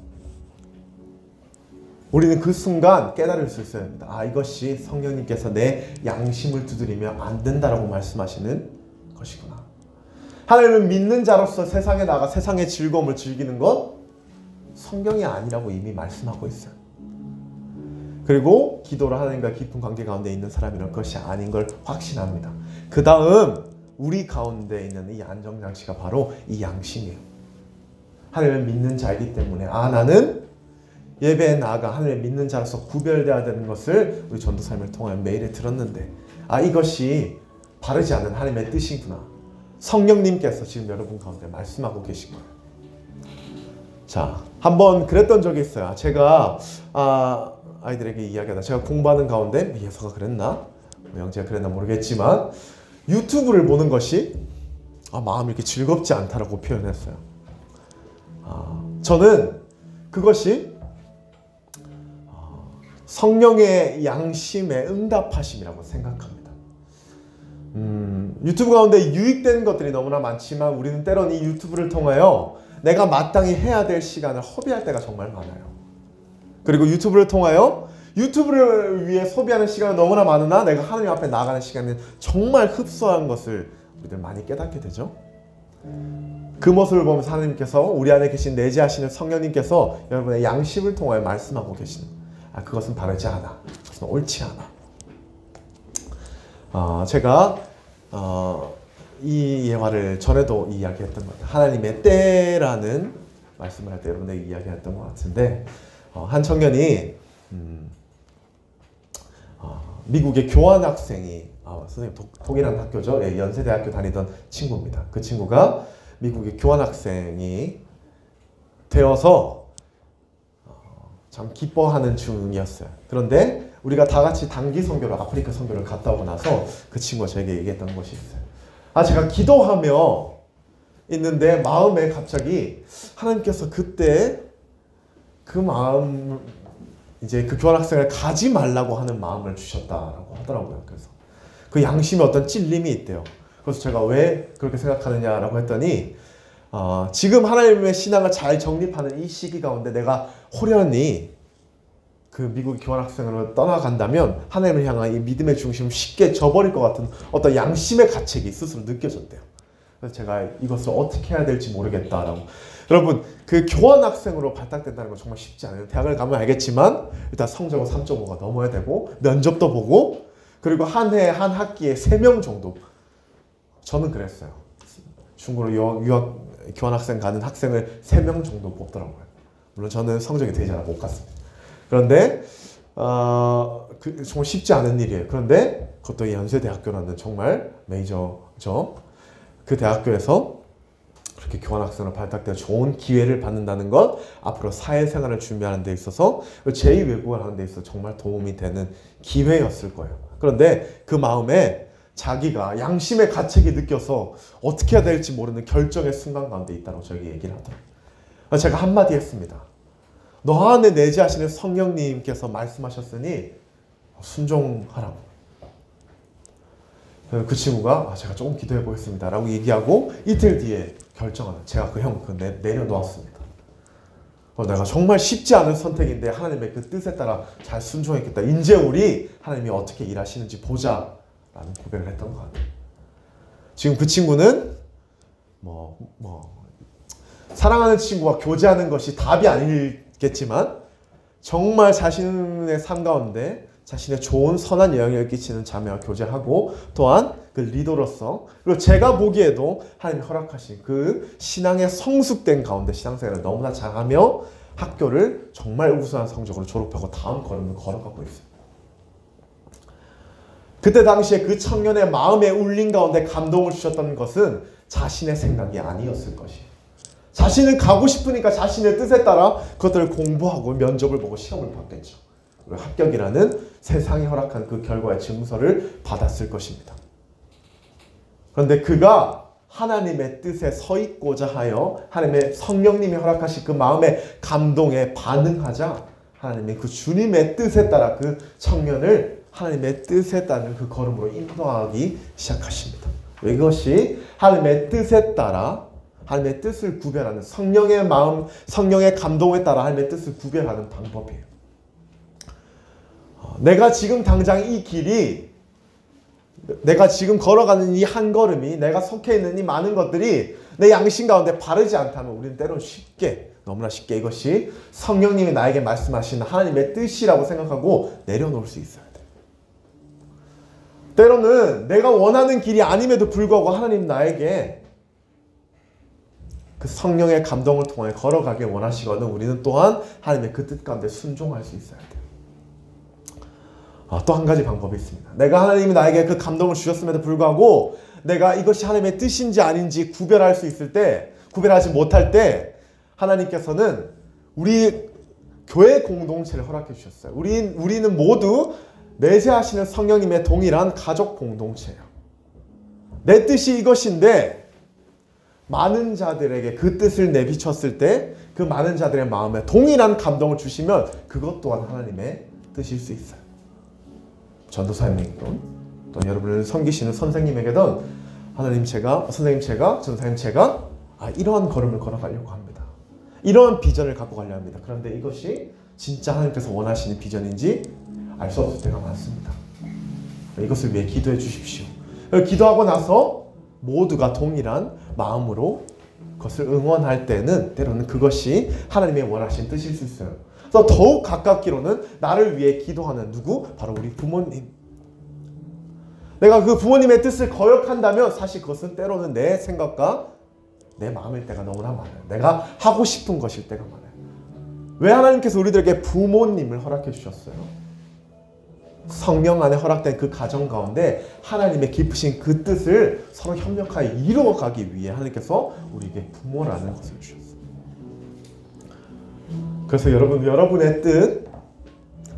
우리는 그 순간 깨달을 수 있어야 합니다. 이것이 성령님께서 내 양심을 두드리며 안 된다라고 말씀하시는 것이구나. 하나님을 믿는 자로서 세상에 나가 세상의 즐거움을 즐기는 것 성경이 아니라고 이미 말씀하고 있어요. 그리고 기도로 하나님과 깊은 관계 가운데 있는 사람이란 그것이 아닌 걸 확신합니다. 그 다음 우리 가운데 있는 이 안정장치가 바로 이 양심이에요. 하나님을 믿는 자이기 때문에 나는 예배에 나아가 하나님을 믿는 자로서 구별되어야 되는 것을 우리 전도사님을 통하여 매일에 들었는데 이것이 바르지 않은 하나님의 뜻이구나. 성령님께서 지금 여러분 가운데 말씀하고 계신 거예요. 자, 한번 그랬던 적이 있어요. 제가 아이들에게 이야기하다 제가 공부하는 가운데 예서가 그랬나? 영재가 그랬나 모르겠지만 유튜브를 보는 것이 마음이 이렇게 즐겁지 않다라고 표현했어요. 저는 그것이 성령의 양심에 응답하심이라고 생각합니다. 유튜브 가운데 유익된 것들이 너무나 많지만 우리는 때론 이 유튜브를 통하여 내가 마땅히 해야 될 시간을 허비할 때가 정말 많아요. 그리고 유튜브를 통하여 유튜브를 위해 소비하는 시간은 너무나 많으나 내가 하나님 앞에 나아가는 시간은 정말 흡수한 것을 우리들 많이 깨닫게 되죠. 그 모습을 보면서 하나님께서 우리 안에 계신 내재하시는 성령님께서 여러분의 양심을 통하여 말씀하고 계시는 그것은 바르지 않아. 그것은 옳지 않아. 제가 이 예화를 전에도 이야기했던 것 같아요. 하나님의 때라는 말씀을 할 때 여러분에게 이야기했던 것 같은데 한 청년이 미국의 교환학생이 선생님 동일한 학교죠. 연세대학교 다니던 친구입니다. 그 친구가 미국의 교환학생이 되어서 참 기뻐하는 중이었어요. 그런데 우리가 다 같이 단기 선교로 아프리카 선교를 갔다 오고 나서 그 친구가 저에게 얘기했던 것이 있어요. 제가 기도하며 있는데 마음에 갑자기 하나님께서 그때 그 마음 이제 그 교환학생을 가지 말라고 하는 마음을 주셨다라고 하더라고요. 그래서 그 양심에 어떤 찔림이 있대요. 그래서 제가 왜 그렇게 생각하느냐라고 했더니 지금 하나님의 신앙을 잘 정립하는 이 시기 가운데 내가 호련히 그 미국 교환학생으로 떠나간다면 하나님을 향한 이 믿음의 중심을 쉽게 저버릴 것 같은 어떤 양심의 가책이 스스로 느껴졌대요. 그래서 제가 이것을 어떻게 해야 될지 모르겠다라고. 여러분 그 교환학생으로 발탁된다는 건 정말 쉽지 않아요. 대학을 가면 알겠지만 일단 성적은 3.5가 넘어야 되고 면접도 보고 그리고 한 해 한 학기에 3명 정도. 저는 그랬어요. 중국으로 유학 교환학생 가는 학생을 3명 정도 뽑더라고요. 물론 저는 성적이 되지 않아 못 갔습니다. 그런데 정말 쉽지 않은 일이에요. 그런데 그것도 연세대학교라는 정말 메이저죠. 그 대학교에서 그렇게 교환학생으로 발탁되어 좋은 기회를 받는다는 것 앞으로 사회생활을 준비하는 데 있어서 제2외국어를 하는 데 있어서 정말 도움이 되는 기회였을 거예요. 그런데 그 마음에 자기가 양심의 가책이 느껴서 어떻게 해야 될지 모르는 결정의 순간 가운데 있다고 저에게 얘기를 하더라고요. 제가 한마디 했습니다. 너 안에 내재하시는 성령님께서 말씀하셨으니 순종하라고. 그 친구가 제가 조금 기도해 보겠습니다 라고 얘기하고 이틀 뒤에 결정하는 제가 그 형 내려놓았습니다. 내가 정말 쉽지 않은 선택인데 하나님의 그 뜻에 따라 잘 순종했겠다. 이제 우리 하나님이 어떻게 일하시는지 보자 라는 고백을 했던 것 같아요. 지금 그 친구는 사랑하는 친구와 교제하는 것이 답이 아니겠지만 정말 자신의 삶 가운데 자신의 좋은 선한 영향을 끼치는 자매와 교제하고 또한 그 리더로서 그리고 제가 보기에도 하나님이 허락하신 그 신앙의 성숙된 가운데 신앙생활을 너무나 잘하며 학교를 정말 우수한 성적으로 졸업하고 다음 걸음을 걸어가고 있어요. 그때 당시에 그 청년의 마음에 울린 가운데 감동을 주셨던 것은 자신의 생각이 아니었을 것이에요. 자신은 가고 싶으니까 자신의 뜻에 따라 그것들을 공부하고 면접을 보고 시험을 봤겠죠. 그리고 합격이라는 세상이 허락한 그 결과의 증서를 받았을 것입니다. 그런데 그가 하나님의 뜻에 서 있고자 하여 하나님의 성령님이 허락하신 그 마음의 감동에 반응하자 하나님의 그 주님의 뜻에 따라 그 청년을 하나님의 뜻에 따른 그 걸음으로 인도하기 시작하십니다. 이것이 하나님의 뜻에 따라 하나님의 뜻을 구별하는 성령의 마음, 성령의 감동에 따라 하나님의 뜻을 구별하는 방법이에요. 내가 지금 당장 이 길이 내가 지금 걸어가는 이 한 걸음이 내가 속해 있는 이 많은 것들이 내 양심 가운데 바르지 않다면 우리는 때로는 너무나 쉽게 이것이 성령님이 나에게 말씀하신 하나님의 뜻이라고 생각하고 내려놓을 수 있어야 돼. 때로는 내가 원하는 길이 아님에도 불구하고 하나님 나에게 그 성령의 감동을 통해 걸어가길 원하시거든 우리는 또한 하나님의 그 뜻 가운데 순종할 수 있어야 돼요. 또 한 가지 방법이 있습니다. 내가 하나님이 나에게 그 감동을 주셨음에도 불구하고 내가 이것이 하나님의 뜻인지 아닌지 구별할 수 있을 때, 구별하지 못할 때 하나님께서는 우리 교회 공동체를 허락해 주셨어요. 우리는 모두 내재하시는 성령님의 동일한 가족 공동체예요. 내 뜻이 이것인데 많은 자들에게 그 뜻을 내비쳤을 때 그 많은 자들의 마음에 동일한 감동을 주시면 그것 또한 하나님의 뜻일 수 있어요. 전도사님이든 또 여러분을 섬기시는 선생님에게든 선생님 제가 전사님 제가 이러한 걸음을 걸어가려고 합니다. 이러한 비전을 갖고 가려고 합니다. 그런데 이것이 진짜 하나님께서 원하시는 비전인지 알 수 없을 때가 많습니다. 이것을 위해 기도해 주십시오. 기도하고 나서 모두가 동일한 마음으로 그것을 응원할 때는 때로는 그것이 하나님의 원하신 뜻일 수 있어요. 그래서 더욱 가깝기로는 나를 위해 기도하는 누구? 바로 우리 부모님. 내가 그 부모님의 뜻을 거역한다면 사실 그것은 때로는 내 생각과 내 마음일 때가 너무나 많아요. 내가 하고 싶은 것일 때가 많아요. 왜 하나님께서 우리들에게 부모님을 허락해 주셨어요? 성령 안에 허락된 그 가정 가운데 하나님의 깊으신 그 뜻을 서로 협력하여 이루어가기 위해 하나님께서 우리에게 부모라는 것을 주셨어요. 그래서 여러분의 뜻,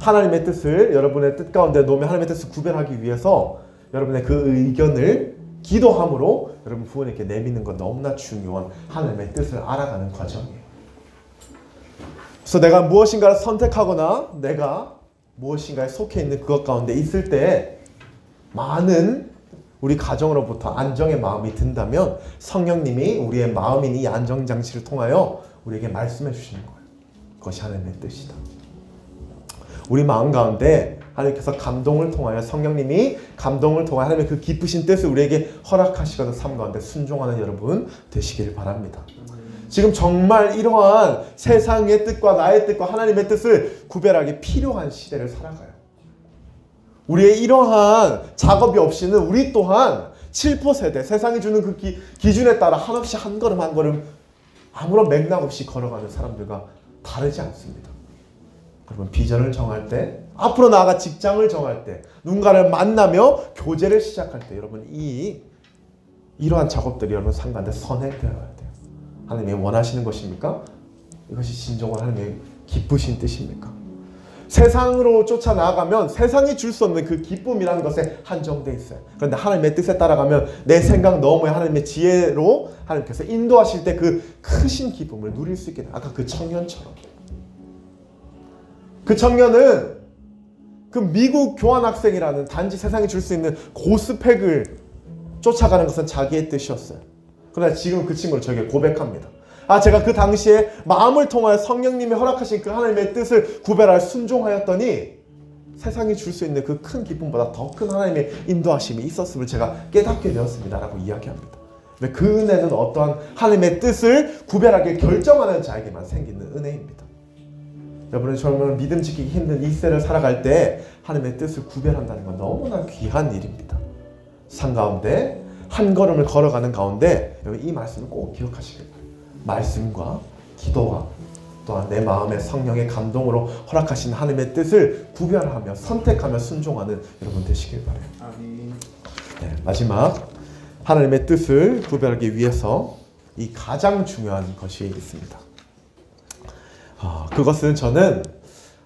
하나님의 뜻을 여러분의 뜻 가운데 놓으며 하나님의 뜻을 구별하기 위해서 여러분의 그 의견을 기도함으로 여러분 부모님께 내미는 건 너무나 중요한 하나님의 뜻을 알아가는 과정이에요. 그래서 내가 무엇인가를 선택하거나 내가 무엇인가에 속해 있는 그것 가운데 있을 때 많은 우리 가정으로부터 안정의 마음이 든다면 성령님이 우리의 마음인 이 안정장치를 통하여 우리에게 말씀해 주시는 거예요. 그것이 하나님의 뜻이다. 우리 마음 가운데 하나님께서 감동을 통하여 성령님이 감동을 통하여 하나님의 그 깊으신 뜻을 우리에게 허락하시거든 삶 가운데 순종하는 여러분 되시길 바랍니다. 지금 정말 이러한 세상의 뜻과 나의 뜻과 하나님의 뜻을 구별하기 필요한 시대를 살아가요. 우리의 이러한 작업이 없이는 우리 또한 7포 세대 세상이 주는 그 기준에 따라 한없이 한 걸음 한 걸음 아무런 맥락 없이 걸어가는 사람들과 다르지 않습니다. 여러분 비전을 정할 때 앞으로 나아가 직장을 정할 때 누군가를 만나며 교제를 시작할 때 여러분 이러한 작업들이 여러분 상관에 선행되어야 돼요. 하나님이 원하시는 것입니까? 이것이 진정한 하나님의 기쁘신 뜻입니까? 세상으로 쫓아 나아가면 세상이 줄 수 없는 그 기쁨이라는 것에 한정되어 있어요. 그런데 하나님의 뜻에 따라가면 내 생각 너머에 하나님의 지혜로 하나님께서 인도하실 때 그 크신 기쁨을 누릴 수 있게 돼요. 아까 그 청년처럼. 그 청년은 그 미국 교환학생이라는 단지 세상이 줄 수 있는 고스펙을 쫓아가는 것은 자기의 뜻이었어요. 그러나 지금 그 친구는 저에게 고백합니다. 제가 그 당시에 마음을 통하여 성령님이 허락하신 그 하나님의 뜻을 구별할 순종하였더니 세상이 줄 수 있는 그 큰 기쁨보다 더 큰 하나님의 인도하심이 있었음을 제가 깨닫게 되었습니다 라고 이야기합니다. 그 은혜는 어떠한 하나님의 뜻을 구별하게 결정하는 자에게만 생기는 은혜입니다. 여러분은 정말 믿음 지키기 힘든 이 세를 살아갈 때 하나님의 뜻을 구별한다는 건 너무나 귀한 일입니다. 산 가운데 한 걸음을 걸어가는 가운데 여러분 이 말씀을 꼭 기억하시길 바랍니다. 말씀과 기도와 또한 내 마음의 성령의 감동으로 허락하신 하나님의 뜻을 구별하며 선택하며 순종하는 여러분 되시길 바라요. 아멘. 네, 마지막 하나님의 뜻을 구별하기 위해서 이 가장 중요한 것이 있습니다. 그것은 저는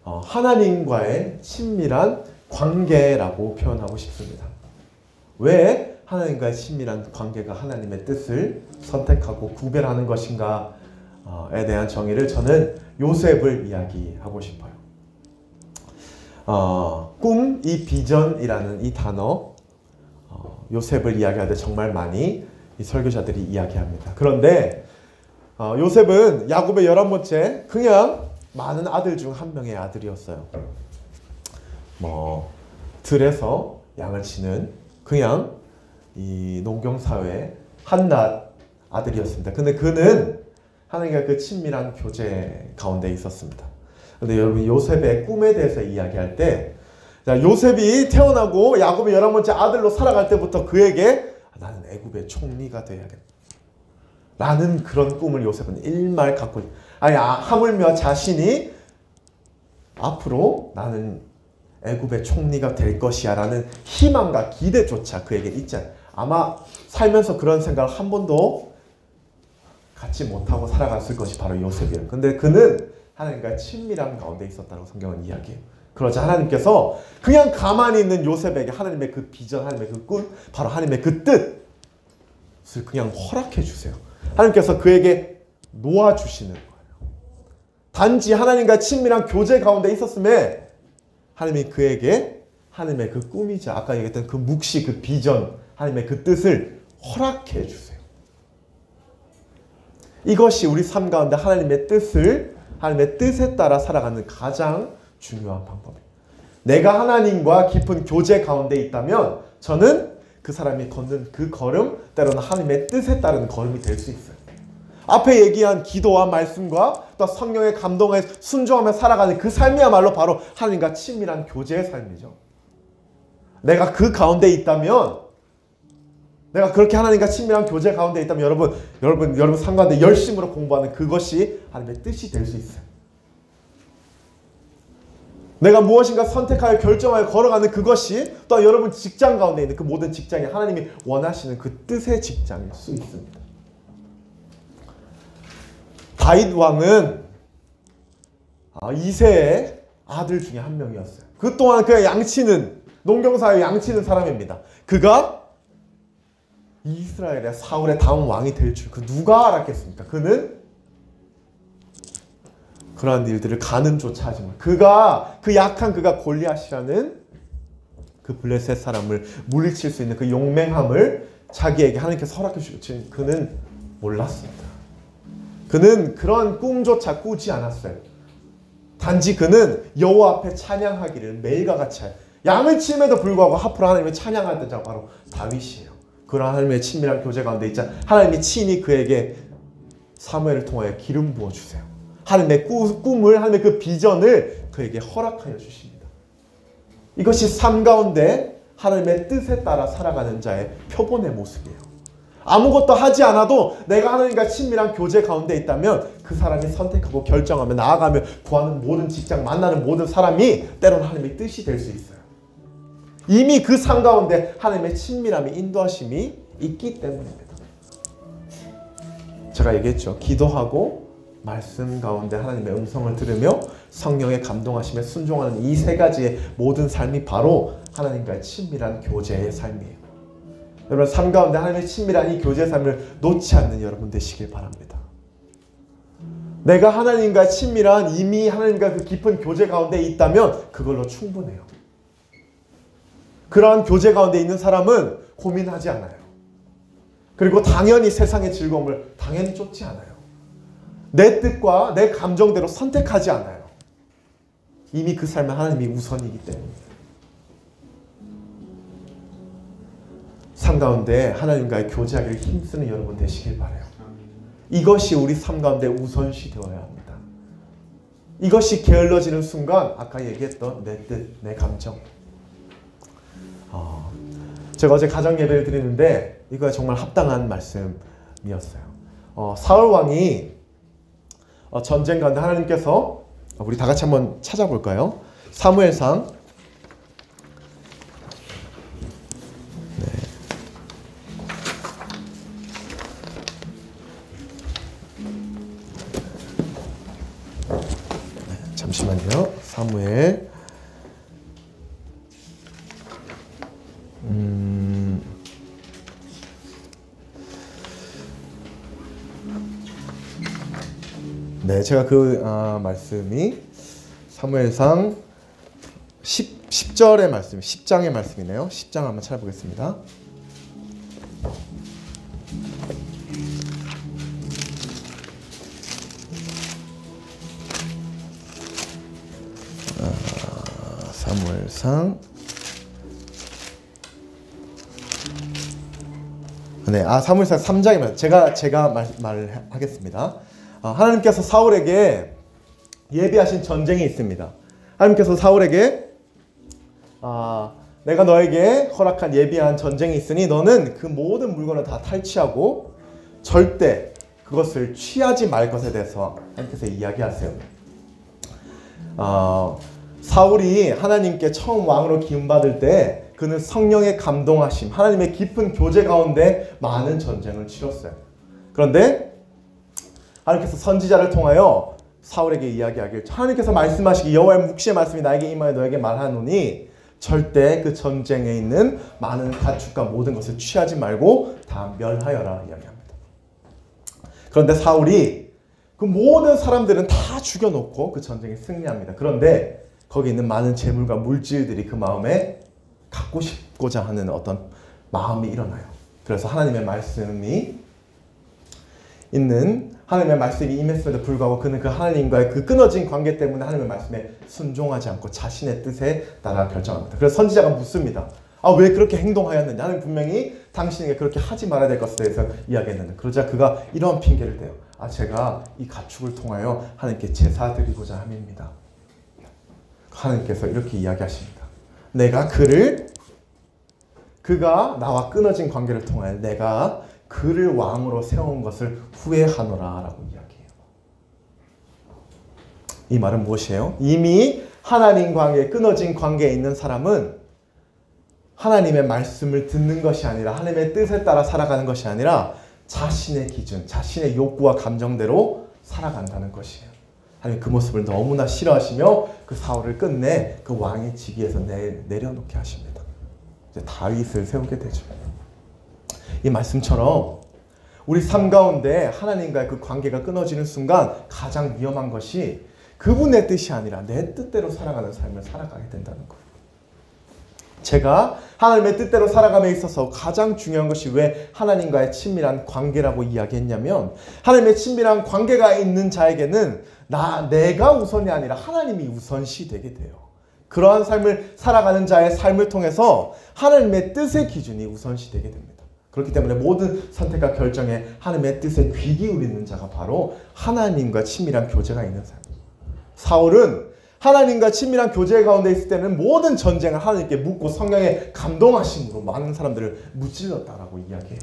하나님과의 친밀한 관계라고 표현하고 싶습니다. 왜 하나님과의 친밀한 관계가 하나님의 뜻을 선택하고 구별하는 것인가에 대한 정의를 저는 요셉을 이야기하고 싶어요. 꿈, 이 비전이라는 이 단어 요셉을 이야기할 때 정말 많이 이 설교자들이 이야기합니다. 그런데 요셉은 야곱의 11번째 그냥 많은 아들 중 한 명의 아들이었어요. 들에서 양을 치는 그냥 이 농경사회의 한낱 아들이었습니다. 근데 그는 하나님과 그 친밀한 교제 가운데 있었습니다. 근데 여러분 요셉의 꿈에 대해서 이야기할 때 요셉이 태어나고 야곱의 11번째 아들로 살아갈 때부터 그에게 나는 애굽의 총리가 돼야겠다 라는 그런 꿈을 요셉은 일말 갖고 하물며 자신이 앞으로 나는 애굽의 총리가 될 것이야 라는 희망과 기대조차 그에게 있지 않아요. 아마 살면서 그런 생각을 한 번도 갖지 못하고 살아갔을 것이 바로 요셉이에요. 근데 그는 하나님과 친밀한 가운데 있었다고 성경은 이야기해요. 그러자 하나님께서 그냥 가만히 있는 요셉에게 하나님의 그 비전, 하나님의 그 꿈, 바로 하나님의 그 뜻을 그냥 허락해 주세요. 하나님께서 그에게 놓아주시는 거예요. 단지 하나님과 친밀한 교제 가운데 있었음에 하나님이 그에게 하나님의 그 꿈이자 아까 얘기했던 그 묵시, 그 비전, 하나님의 그 뜻을 허락해 주세요. 이것이 우리 삶 가운데 하나님의 뜻에 따라 살아가는 가장 중요한 방법이에요. 내가 하나님과 깊은 교제 가운데 있다면 저는 그 사람이 걷는 그 걸음, 때로는 하나님의 뜻에 따른 걸음이 될 수 있어요. 앞에 얘기한 기도와 말씀과 또 성령의 감동에 순종하며 살아가는 그 삶이야말로 바로 하나님과 친밀한 교제의 삶이죠. 내가 그 가운데 있다면, 내가 그렇게 하나님과 친밀한 교제 가운데 있다면 여러분 삶 가운데 열심으로 공부하는 그것이 하나님의 뜻이 될 수 있어요. 내가 무엇인가 선택하여 결정하여 걸어가는 그것이 또 여러분 직장 가운데 있는 그 모든 직장이 하나님이 원하시는 그 뜻의 직장일 수 있습니다. 다윗 왕은 이새의 아들 중에 한 명이었어요. 그 또한 그 농경사에 양치는 사람입니다. 그가 이스라엘의 사울의 다음 왕이 될 줄 그 누가 알았겠습니까? 그는 그러한 일들을 가늠조차 하지만 그 약한 그가 골리앗이라는 그 블레셋 사람을 물리칠 수 있는 그 용맹함을 자기에게 하나님께서 허락해 주신 그는 몰랐습니다. 그는 그런 꿈조차 꾸지 않았어요. 단지 그는 여호와 앞에 찬양하기를 매일과 같이 해요. 양을 치임에도 불구하고 앞으로 하나님을 찬양하던 자가 바로 다윗이에요. 그런 하나님의 친밀한 교제 가운데 있자 하나님이 친히 그에게 사무엘을 통하여 기름 부어주세요. 하나님의 꿈을, 하나님의 그 비전을 그에게 허락하여 주십니다. 이것이 삶 가운데 하나님의 뜻에 따라 살아가는 자의 표본의 모습이에요. 아무것도 하지 않아도 내가 하나님과 친밀한 교제 가운데 있다면 그 사람이 선택하고 결정하며 나아가며 구하는 모든 직장, 만나는 모든 사람이 때로는 하나님의 뜻이 될 수 있어요. 이미 그 삶 가운데 하나님의 친밀함이 인도하심이 있기 때문입니다. 제가 얘기했죠. 기도하고 말씀 가운데 하나님의 음성을 들으며 성령의 감동하심에 순종하는 이 세 가지의 모든 삶이 바로 하나님과의 친밀한 교제의 삶이에요. 여러분 삶 가운데 하나님의 친밀한 이 교제의 삶을 놓지 않는 여러분 되시길 바랍니다. 내가 하나님과 친밀한 이미 하나님과 그 깊은 교제 가운데 있다면 그걸로 충분해요. 그러한 교제 가운데 있는 사람은 고민하지 않아요. 그리고 당연히 세상의 즐거움을 당연히 쫓지 않아요. 내 뜻과 내 감정대로 선택하지 않아요. 이미 그 삶은 하나님이 우선이기 때문에. 삶 가운데 하나님과의 교제하기를 힘쓰는 여러분 되시길 바라요. 이것이 우리 삶 가운데 우선시 되어야 합니다. 이것이 게을러지는 순간 아까 얘기했던 내 뜻, 내 감정. 제가 어제 가정 예배를 드리는데 이거 정말 합당한 말씀이었어요. 사울 왕이 전쟁 가운데 하나님께서 우리 다 같이 한번 찾아볼까요? 사무엘상 잠시만요. 사무엘 네, 제가 그 말씀이 사무엘상 10절의 말씀, 10장의 말씀이네요. 10장 한번 찾아보겠습니다. 사무엘상 네, 사무엘상 3장이면 제가 말을 하겠습니다. 하나님께서 사울에게 예비하신 전쟁이 있습니다. 하나님께서 사울에게 내가 너에게 허락한 예비한 전쟁이 있으니 너는 그 모든 물건을 다 탈취하고 절대 그것을 취하지 말 것에 대해서 하나님께서 이야기하세요. 사울이 하나님께 처음 왕으로 기름받을 때 그는 성령의 감동하심, 하나님의 깊은 교제 가운데 많은 전쟁을 치렀어요. 그런데 하나님께서 선지자를 통하여 사울에게 이야기하길, 하나님께서 말씀하시기 여호와의 묵시의 말씀이 나에게 임하여 너에게 말하노니 절대 그 전쟁에 있는 많은 가축과 모든 것을 취하지 말고 다 멸하여라 이야기합니다. 그런데 사울이 그 모든 사람들은 다 죽여놓고 그 전쟁에 승리합니다. 그런데 거기 있는 많은 재물과 물질들이 그 마음에 갖고 싶고자 하는 어떤 마음이 일어나요. 그래서 하나님의 말씀이 임했음에도 불구하고 그는 그 하나님과의 그 끊어진 관계 때문에 하나님의 말씀에 순종하지 않고 자신의 뜻에 따라 결정합니다. 그래서 선지자가 묻습니다. 왜 그렇게 행동하였느냐? 하나님 분명히 당신에게 그렇게 하지 말아야 될 것에 대해서 이야기했는데, 그러자 그가 이러한 핑계를 대요. 제가 이 가축을 통하여 하나님께 제사 드리고자 함입니다. 하나님께서 이렇게 이야기하십니다. 그가 나와 끊어진 관계를 통하여 내가 그를 왕으로 세운 것을 후회하노라 라고 이야기해요. 이 말은 무엇이에요? 이미 하나님과의 끊어진 관계에 있는 사람은 하나님의 말씀을 듣는 것이 아니라 하나님의 뜻에 따라 살아가는 것이 아니라 자신의 기준, 자신의 욕구와 감정대로 살아간다는 것이에요. 하나님 그 모습을 너무나 싫어하시며 그 사울을 끝내 그 왕의 직위에서 내려놓게 하십니다. 이제 다윗을 세우게 되죠. 이 말씀처럼 우리 삶 가운데 하나님과의 그 관계가 끊어지는 순간 가장 위험한 것이 그분의 뜻이 아니라 내 뜻대로 살아가는 삶을 살아가게 된다는 거예요. 제가 하나님의 뜻대로 살아감에 있어서 가장 중요한 것이 왜 하나님과의 친밀한 관계라고 이야기했냐면, 하나님의 친밀한 관계가 있는 자에게는 내가 우선이 아니라 하나님이 우선시 되게 돼요. 그러한 삶을 살아가는 자의 삶을 통해서 하나님의 뜻의 기준이 우선시 되게 됩니다. 그렇기 때문에 모든 선택과 결정에 하나님의 뜻에 귀 기울이는 자가 바로 하나님과 친밀한 교제가 있는 사람. 사울은 하나님과 친밀한 교제 가운데 있을 때는 모든 전쟁을 하나님께 묻고 성령의 감동하심으로 많은 사람들을 무찔렀다라고 이야기해요.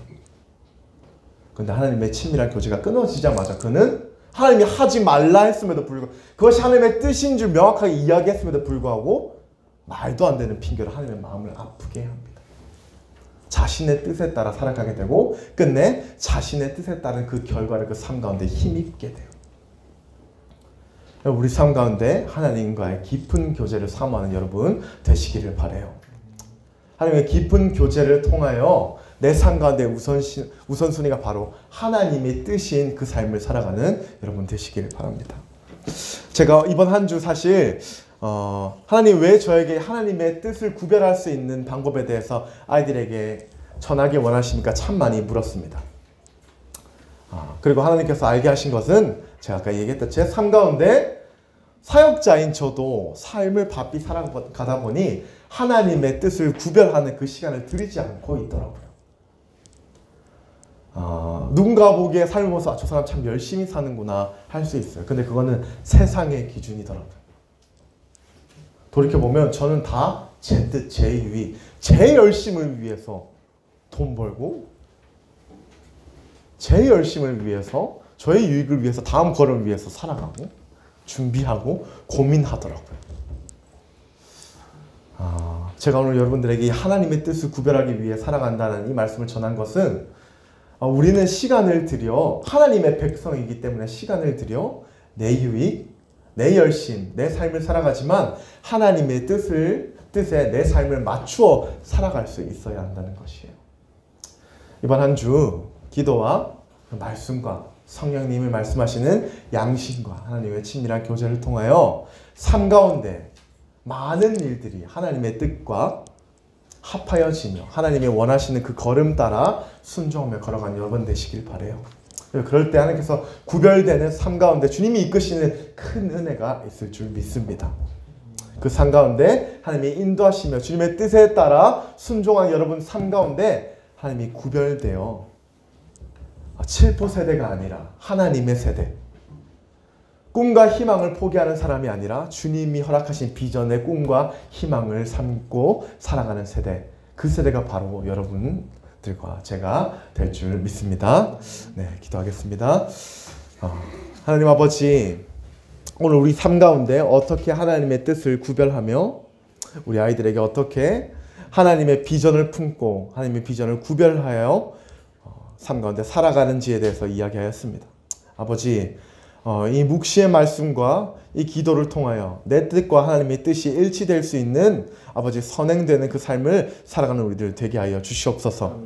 그런데 하나님의 친밀한 교제가 끊어지자마자 그는 하나님이 하지 말라 했음에도 불구하고, 그것이 하나님의 뜻인 줄 명확하게 이야기했음에도 불구하고 말도 안 되는 핑계로 하나님의 마음을 아프게 합니다. 자신의 뜻에 따라 살아가게 되고 끝내 자신의 뜻에 따른 그 결과를 그 삶 가운데 힘입게 돼요. 우리 삶 가운데 하나님과의 깊은 교제를 사모하는 여러분 되시기를 바라요. 하나님의 깊은 교제를 통하여 내 삶 가운데 우선순위가 바로 하나님의 뜻인 그 삶을 살아가는 여러분 되시기를 바랍니다. 제가 이번 한 주 사실 하나님 왜 저에게 하나님의 뜻을 구별할 수 있는 방법에 대해서 아이들에게 전하기 원하시니까 참 많이 물었습니다. 그리고 하나님께서 알게 하신 것은 제가 아까 얘기했던 제 삶 가운데 사역자인 저도 삶을 바삐 살아가다 보니 하나님의 뜻을 구별하는 그 시간을 들이지 않고 있더라고요. 누군가 보기에 삶을 보면서 저 사람 참 열심히 사는구나 할 수 있어요. 근데 그거는 세상의 기준이더라고요. 돌이켜보면 저는 다 제 뜻, 제 유익, 제 열심을 위해서 돈 벌고 제 열심을 위해서 저의 유익을 위해서 다음 걸음을 위해서 살아가고 준비하고 고민하더라고요. 제가 오늘 여러분들에게 하나님의 뜻을 구별하기 위해 살아간다는 이 말씀을 전한 것은 우리는 시간을 들여 하나님의 백성이기 때문에 시간을 들여 내 유익, 내 열심, 내 삶을 살아가지만 하나님의 뜻에 내 삶을 맞추어 살아갈 수 있어야 한다는 것이에요. 이번 한 주 기도와 말씀과 성령님이 말씀하시는 양심과 하나님의 친밀한 교제를 통하여 삶 가운데 많은 일들이 하나님의 뜻과 합하여지며 하나님이 원하시는 그 걸음 따라 순종하며 걸어가는 여러분 되시길 바라요. 그럴 때 하나님께서 구별되는 삶 가운데 주님이 이끄시는 큰 은혜가 있을 줄 믿습니다. 그 삶 가운데 하나님이 인도하시며 주님의 뜻에 따라 순종한 여러분 삶 가운데 하나님이 구별되어 7포 세대가 아니라 하나님의 세대, 꿈과 희망을 포기하는 사람이 아니라 주님이 허락하신 비전의 꿈과 희망을 삼고 살아가는 세대, 그 세대가 바로 여러분들과 제가 될 줄 믿습니다. 네, 기도하겠습니다. 하나님 아버지, 오늘 우리 삶 가운데 어떻게 하나님의 뜻을 구별하며 우리 아이들에게 어떻게 하나님의 비전을 품고 하나님의 비전을 구별하여 삶 가운데 살아가는지에 대해서 이야기하였습니다. 아버지, 이 묵시의 말씀과 이 기도를 통하여 내 뜻과 하나님의 뜻이 일치될 수 있는 아버지 선행되는 그 삶을 살아가는 우리들 되게 하여 주시옵소서.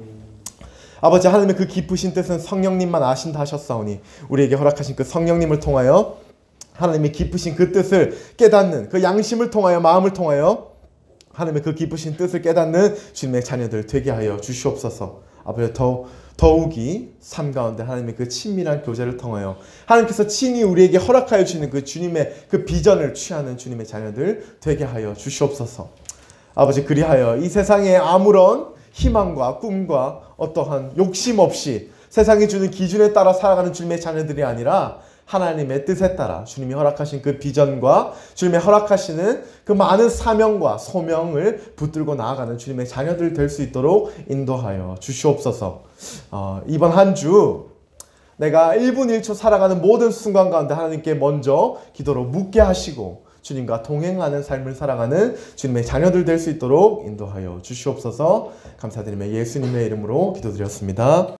아버지, 하나님의 그 깊으신 뜻은 성령님만 아신다 하셨사오니 우리에게 허락하신 그 성령님을 통하여 하나님의 깊으신 그 뜻을 깨닫는 그 양심을 통하여 마음을 통하여 하나님의 그 깊으신 뜻을 깨닫는 주님의 자녀들 되게 하여 주시옵소서. 아버지, 더욱이 삶 가운데 하나님의 그 친밀한 교제를 통하여 하나님께서 친히 우리에게 허락하여 주시는 그 주님의 그 비전을 취하는 주님의 자녀들 되게 하여 주시옵소서. 아버지, 그리하여 이 세상에 아무런 희망과 꿈과 어떠한 욕심 없이 세상이 주는 기준에 따라 살아가는 주님의 자녀들이 아니라 하나님의 뜻에 따라 주님이 허락하신 그 비전과 주님이 허락하시는 그 많은 사명과 소명을 붙들고 나아가는 주님의 자녀들 될 수 있도록 인도하여 주시옵소서. 이번 한 주 내가 1분 1초 살아가는 모든 순간 가운데 하나님께 먼저 기도로 묻게 하시고 주님과 동행하는 삶을 살아가는 주님의 자녀들 될 수 있도록 인도하여 주시옵소서. 감사드리며 예수님의 이름으로 기도드렸습니다.